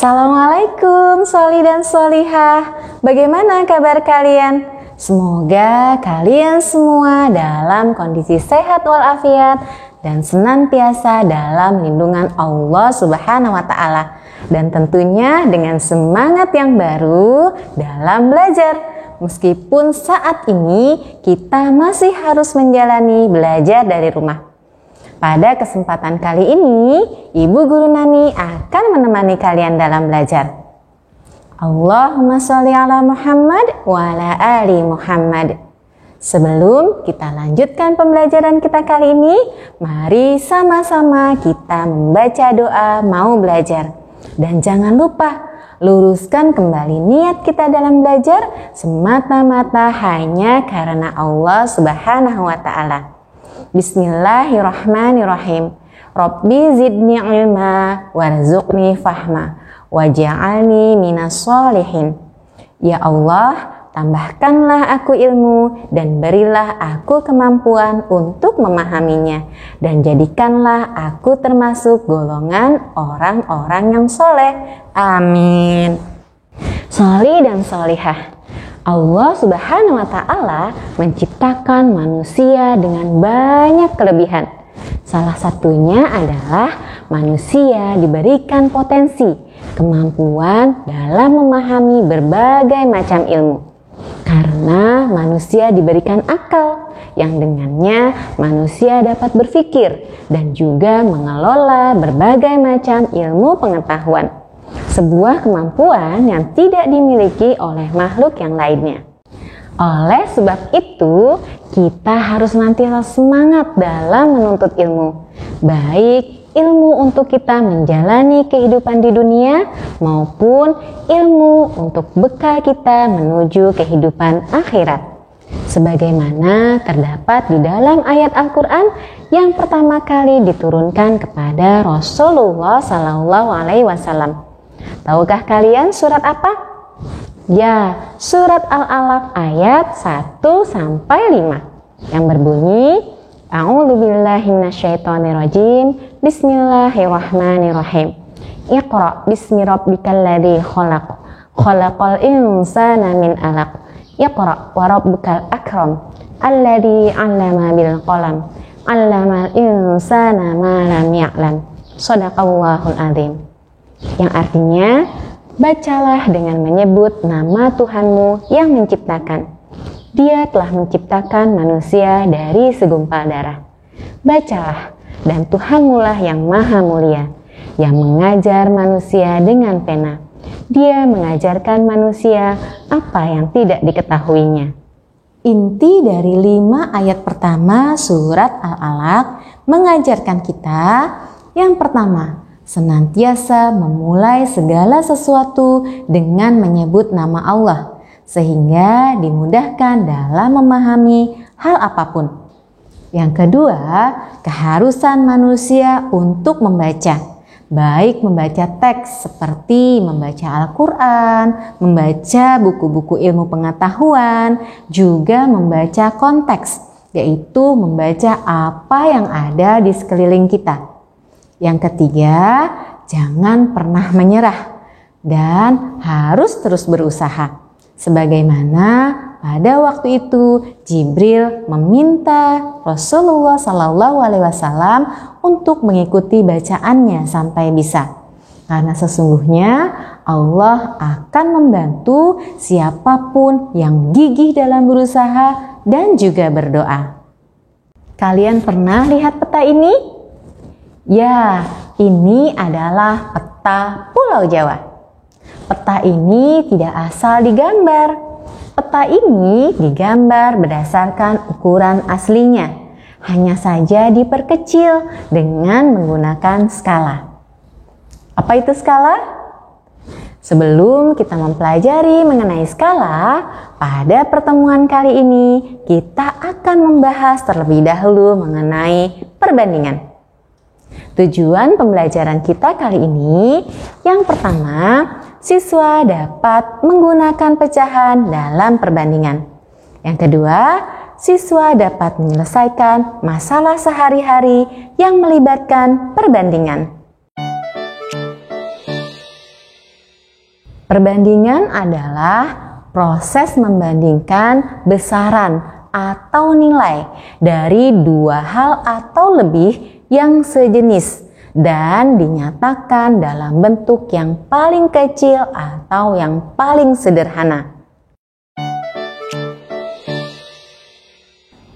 Assalamualaikum Sholi dan Sholihah. Bagaimana kabar kalian? Semoga kalian semua dalam kondisi sehat walafiat dan senantiasa dalam lindungan Allah Subhanahu wa Ta'ala, dan tentunya dengan semangat yang baru dalam belajar. Meskipun saat ini kita masih harus menjalani belajar dari rumah. Pada kesempatan kali ini, Ibu Guru Nani akan menemani kalian dalam belajar. Allahumma sholli ala Muhammad wa ala ali Muhammad. Sebelum kita lanjutkan pembelajaran kita kali ini, mari sama-sama kita membaca doa mau belajar. Dan jangan lupa, luruskan kembali niat kita dalam belajar semata-mata hanya karena Allah Subhanahu wa Ta'ala. Bismillahirrahmanirrahim. Rabbi zidni ilma warzuqni fahma waj'alni minas sholihin. Ya Allah, tambahkanlah aku ilmu dan berilah aku kemampuan untuk memahaminya, dan jadikanlah aku termasuk golongan orang-orang yang soleh. Amin. Sholi dan sholihah, Allah Subhanahu wa Ta'ala menciptakan manusia dengan banyak kelebihan. Salah satunya adalah manusia diberikan potensi, kemampuan dalam memahami berbagai macam ilmu. Karena manusia diberikan akal, yang dengannya manusia dapat berpikir dan juga mengelola berbagai macam ilmu pengetahuan. Sebuah kemampuan yang tidak dimiliki oleh makhluk yang lainnya. Oleh sebab itu, kita harus nantilah semangat dalam menuntut ilmu. Baik ilmu untuk kita menjalani kehidupan di dunia maupun ilmu untuk bekal kita menuju kehidupan akhirat. Sebagaimana terdapat di dalam ayat Al-Quran yang pertama kali diturunkan kepada Rasulullah SAW. Tahukah kalian surat apa? Ya, surat Al-Alaq ayat 1-5 yang berbunyi, A'udzubillahi minasyaitonirrajim. Bismillahirrahmanirrahim. Iqra bismi rabbikal ladzi khalaq. Khalaqal insana min 'alaq. Iqra wa rabbukal akram. Alladzi 'allama bil qalam. 'Allamal insana ma lam ya'lam. Shadaqallahul azim. Yang artinya, bacalah dengan menyebut nama Tuhanmu yang menciptakan. Dia telah menciptakan manusia dari segumpal darah. Bacalah, dan Tuhanmu lah yang maha mulia, yang mengajar manusia dengan pena. Dia mengajarkan manusia apa yang tidak diketahuinya. Inti dari 5 ayat pertama surat Al-Alaq mengajarkan kita yang pertama, senantiasa memulai segala sesuatu dengan menyebut nama Allah, sehingga dimudahkan dalam memahami hal apapun. Yang kedua, keharusan manusia untuk membaca, baik membaca teks seperti membaca Al-Quran, membaca buku-buku ilmu pengetahuan, juga membaca konteks, yaitu membaca apa yang ada di sekeliling kita. Yang ketiga, jangan pernah menyerah dan harus terus berusaha. Sebagaimana pada waktu itu Jibril meminta Rasulullah SAW untuk mengikuti bacaannya sampai bisa. Karena sesungguhnya Allah akan membantu siapapun yang gigih dalam berusaha dan juga berdoa. Kalian pernah lihat peta ini? Ya, ini adalah peta Pulau Jawa. Peta ini tidak asal digambar. Peta ini digambar berdasarkan ukuran aslinya. Hanya saja diperkecil dengan menggunakan skala. Apa itu skala? Sebelum kita mempelajari mengenai skala, pada pertemuan kali ini kita akan membahas terlebih dahulu mengenai perbandingan. Tujuan pembelajaran kita kali ini, yang pertama, siswa dapat menggunakan pecahan dalam perbandingan. Yang kedua, siswa dapat menyelesaikan masalah sehari-hari yang melibatkan perbandingan. Perbandingan adalah proses membandingkan besaran atau nilai dari dua hal atau lebih yang sejenis dan dinyatakan dalam bentuk yang paling kecil atau yang paling sederhana.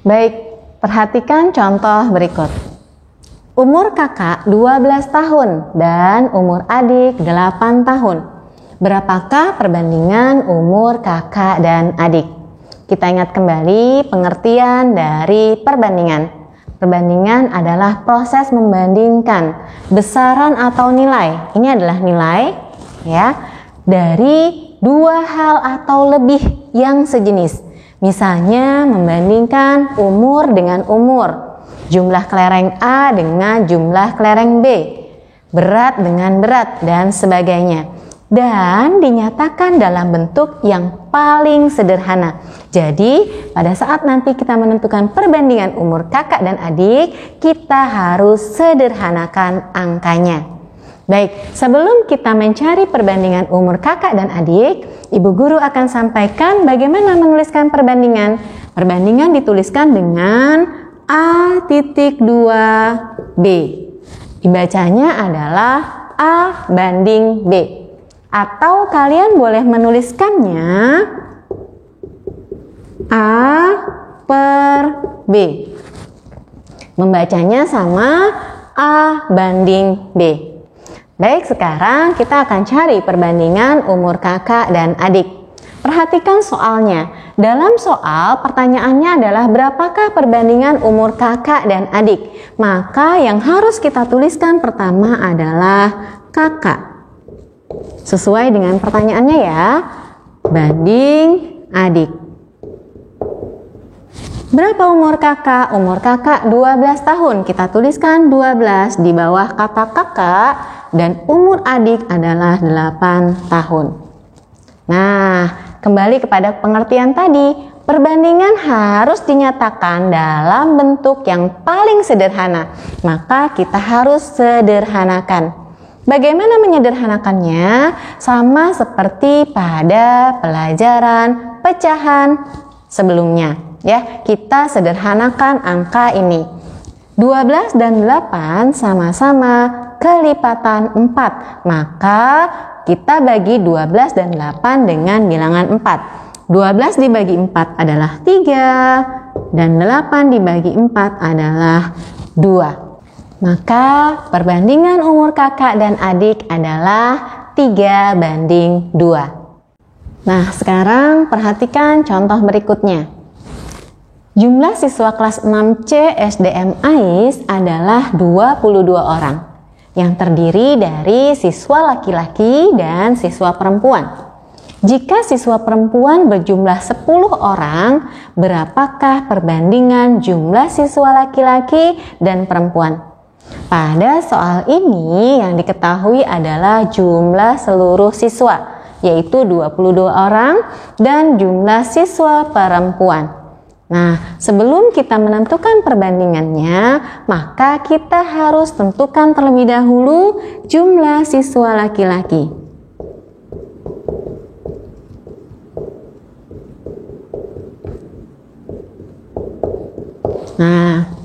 Baik, perhatikan contoh berikut. Umur kakak 12 tahun dan umur adik 8 tahun. Berapakah perbandingan umur kakak dan adik? Kita ingat kembali pengertian dari perbandingan. Perbandingan adalah proses membandingkan besaran atau nilai. Ini adalah nilai ya dari dua hal atau lebih yang sejenis. Misalnya membandingkan umur dengan umur, jumlah kelereng A dengan jumlah kelereng B, berat dengan berat dan sebagainya. Dan dinyatakan dalam bentuk yang paling sederhana. Jadi pada saat nanti kita menentukan perbandingan umur kakak dan adik, kita harus sederhanakan angkanya. Baik, sebelum kita mencari perbandingan umur kakak dan adik, Ibu Guru akan sampaikan bagaimana menuliskan perbandingan. Perbandingan dituliskan dengan A.2B. Dibacanya adalah A banding B. Atau kalian boleh menuliskannya A per B. Membacanya sama A banding B. Baik, sekarang kita akan cari perbandingan umur kakak dan adik. Perhatikan soalnya. Dalam soal, pertanyaannya adalah berapakah perbandingan umur kakak dan adik? Maka yang harus kita tuliskan pertama adalah kakak. Sesuai dengan pertanyaannya ya, banding adik. Berapa umur kakak? Umur kakak 12 tahun. Kita tuliskan 12 di bawah kata kakak dan umur adik adalah 8 tahun. Nah, kembali kepada pengertian tadi, perbandingan harus dinyatakan dalam bentuk yang paling sederhana. Maka kita harus sederhanakan. Bagaimana menyederhanakannya? Sama seperti pada pelajaran pecahan sebelumnya. Ya, kita sederhanakan angka ini. 12 dan 8 sama-sama kelipatan 4. Maka kita bagi 12 dan 8 dengan bilangan 4. 12 dibagi 4 adalah 3 dan 8 dibagi 4 adalah 2. Maka perbandingan umur kakak dan adik adalah 3 banding 2. Nah, sekarang perhatikan contoh berikutnya. Jumlah siswa kelas 6C SDM AIS adalah 22 orang yang terdiri dari siswa laki-laki dan siswa perempuan. Jika siswa perempuan berjumlah 10 orang, berapakah perbandingan jumlah siswa laki-laki dan perempuan? Pada soal ini yang diketahui adalah jumlah seluruh siswa, yaitu 22 orang dan jumlah siswa perempuan. Nah, sebelum kita menentukan perbandingannya, maka kita harus tentukan terlebih dahulu jumlah siswa laki-laki. Nah,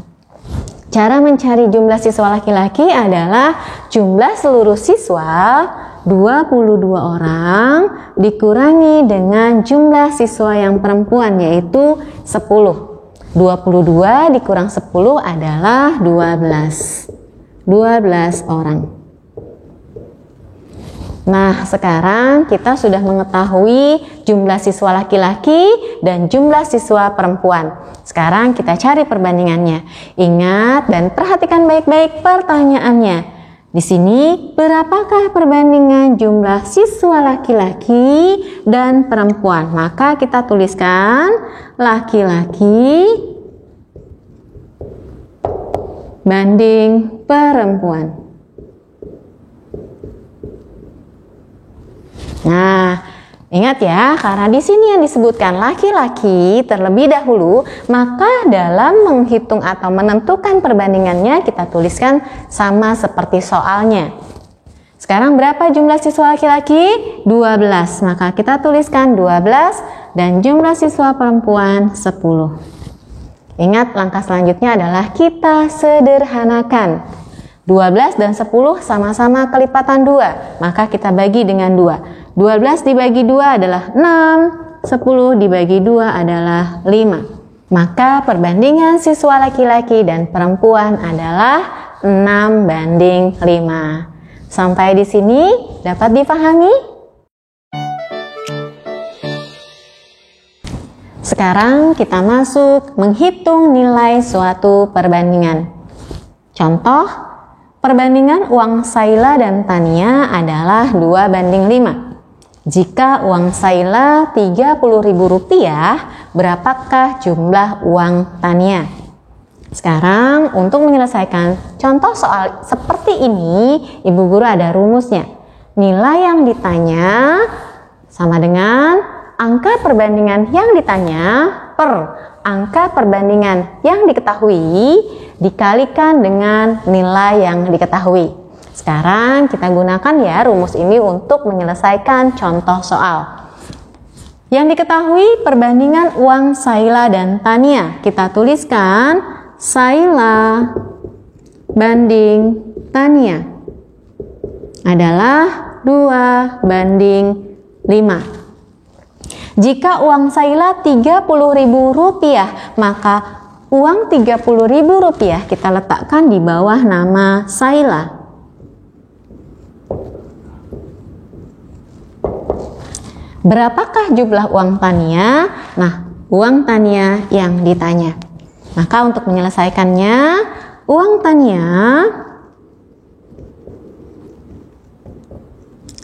cara mencari jumlah siswa laki-laki adalah jumlah seluruh siswa 22 orang dikurangi dengan jumlah siswa yang perempuan yaitu 10. 22 dikurang 10 adalah 12. 12 orang. Nah, sekarang kita sudah mengetahui jumlah siswa laki-laki dan jumlah siswa perempuan. Sekarang kita cari perbandingannya. Ingat dan perhatikan baik-baik pertanyaannya. Di sini, berapakah perbandingan jumlah siswa laki-laki dan perempuan? Maka kita tuliskan laki-laki banding perempuan. Nah, ingat ya, karena di sini yang disebutkan laki-laki terlebih dahulu, maka dalam menghitung atau menentukan perbandingannya kita tuliskan sama seperti soalnya. Sekarang berapa jumlah siswa laki-laki? 12. Maka kita tuliskan 12 dan jumlah siswa perempuan 10. Ingat, langkah selanjutnya adalah kita sederhanakan. 12 dan 10 sama-sama kelipatan 2. Maka kita bagi dengan 2. 12 dibagi 2 adalah 6. 10 dibagi 2 adalah 5. Maka perbandingan siswa laki-laki dan perempuan adalah 6:5. Sampai di sini dapat dipahami? Sekarang kita masuk menghitung nilai suatu perbandingan. Contoh, perbandingan uang Saila dan Tania adalah 2:5. Jika uang Saila Rp30.000, berapakah jumlah uang Tania? Sekarang untuk menyelesaikan contoh soal seperti ini, Ibu Guru ada rumusnya. Nilai yang ditanya sama dengan angka perbandingan yang ditanya per angka perbandingan yang diketahui dikalikan dengan nilai yang diketahui. Sekarang kita gunakan ya rumus ini untuk menyelesaikan contoh soal. Yang diketahui perbandingan uang Saila dan Tania. Kita tuliskan Saila banding Tania adalah 2:5. Jika uang Saila Rp30.000, maka uang Rp30.000 kita letakkan di bawah nama Saila. Berapakah jumlah uang Tania? Nah, uang Tania yang ditanya. Maka untuk menyelesaikannya, uang Tania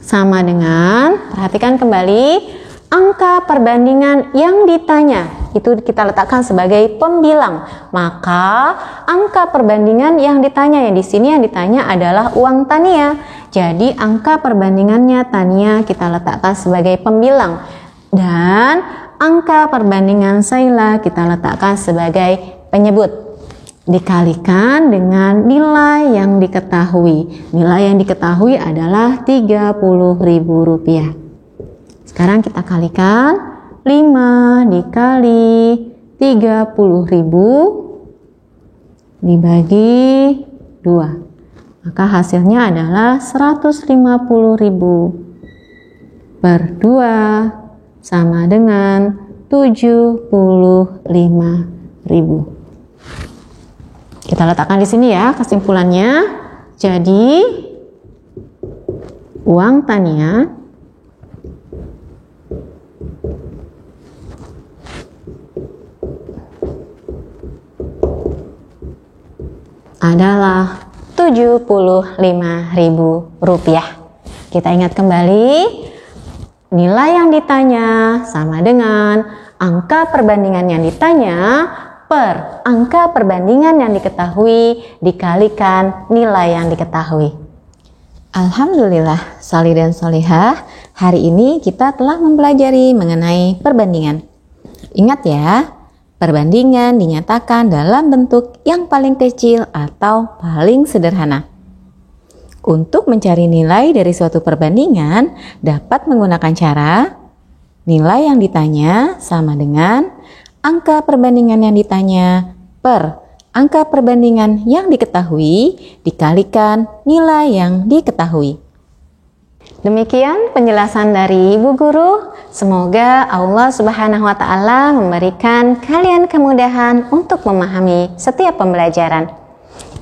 sama dengan, perhatikan kembali, angka perbandingan yang ditanya. Itu kita letakkan sebagai pembilang. Maka angka perbandingan yang ditanya, yang di sini yang ditanya adalah uang Tania. Jadi angka perbandingannya Tania kita letakkan sebagai pembilang. Dan angka perbandingan Saila kita letakkan sebagai penyebut, dikalikan dengan nilai yang diketahui. Nilai yang diketahui adalah Rp30.000. Sekarang kita kalikan 5 dikali 30.000 dibagi 2. Maka hasilnya adalah 150.000 per 2 sama dengan 75.000. Kita letakkan di sini ya kesimpulannya. Jadi uang Tania adalah Rp75.000. Kita ingat kembali, nilai yang ditanya sama dengan angka perbandingan yang ditanya per angka perbandingan yang diketahui dikalikan nilai yang diketahui. Alhamdulillah, sholih dan sholihah, hari ini kita telah mempelajari mengenai perbandingan. Ingat ya, perbandingan dinyatakan dalam bentuk yang paling kecil atau paling sederhana. Untuk mencari nilai dari suatu perbandingan dapat menggunakan cara nilai yang ditanya sama dengan angka perbandingan yang ditanya per angka perbandingan yang diketahui dikalikan nilai yang diketahui. Demikian penjelasan dari Ibu Guru. Semoga Allah Subhanahu wa Ta'ala memberikan kalian kemudahan untuk memahami setiap pembelajaran.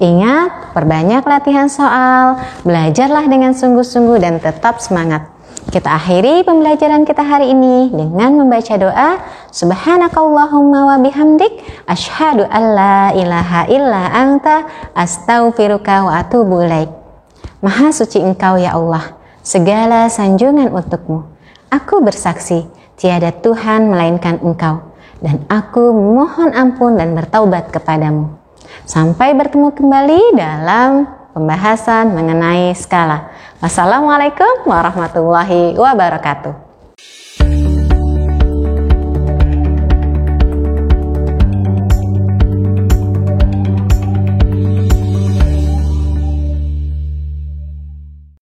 Ingat, perbanyak latihan soal, belajarlah dengan sungguh-sungguh dan tetap semangat. Kita akhiri pembelajaran kita hari ini dengan membaca doa Subhanakallahumma wa bihamdik asyhadu an la ilaha illa anta astaghfiruka wa atubu ilaik. Maha suci Engkau ya Allah, segala sanjungan untukmu. Aku bersaksi tiada Tuhan melainkan Engkau, dan aku mohon ampun dan bertaubat kepadamu. Sampai bertemu kembali dalam pembahasan mengenai skala. Wassalamualaikum warahmatullahi wabarakatuh.